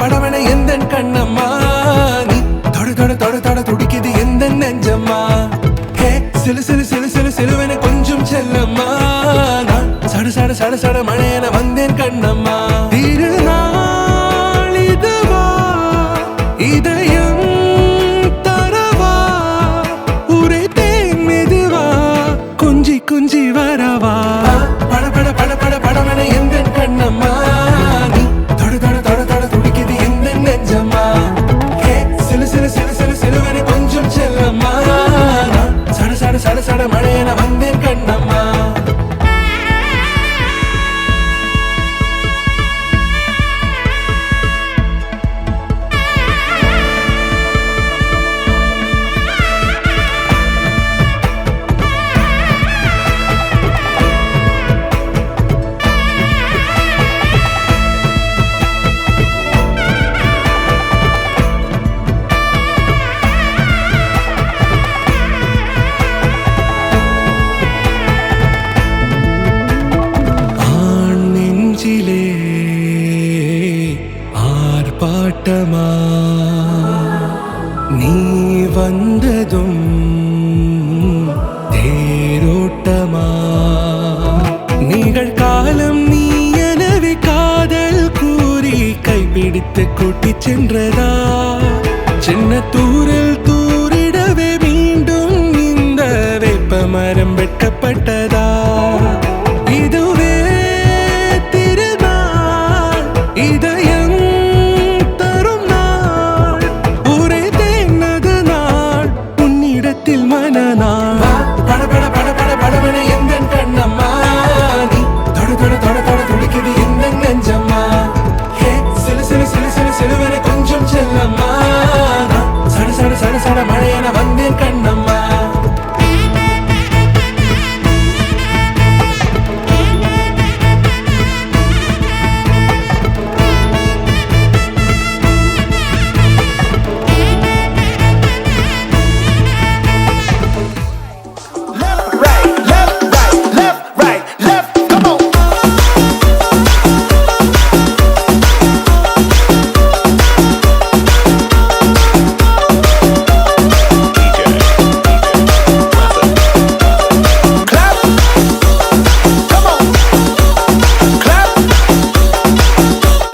படவன எந்தன் கண்ணம்மா நீ தொட தொட தொட தொட துடிக்குது எந்த நெஞ்சம்மா ஹே சிலு சிலு சிலு சிலு சிலுவென கொஞ்சம் செல்லம்மா நான் சட சட சட சட மழையென வந்தேன் கண்ணம்மா திருநாள் இதுவா இதயம் தரவா உரைத்தேன் மெதுவா குஞ்சி குஞ்சி வரவா பட பட பட பட படவன எந்தன் கண்ணம்மா நீ தொட தொட தொட தொட துடிக்குது எந்த நெஞ்சம்மா ஹே சிலு சிலு சிலு சிலு சிலுவென கொஞ்சம் செல்லம்மா நான் சட சட சட சட மழையென வந்தேன் கண்ணம்மா ஆர்ப்பாட்டமா நீ வந்ததும் தேரோட்டமா நிகழ்காலம் நீ எனவே காதல் கூறி கைப்பிடித்து கூட்டிச் சென்றதா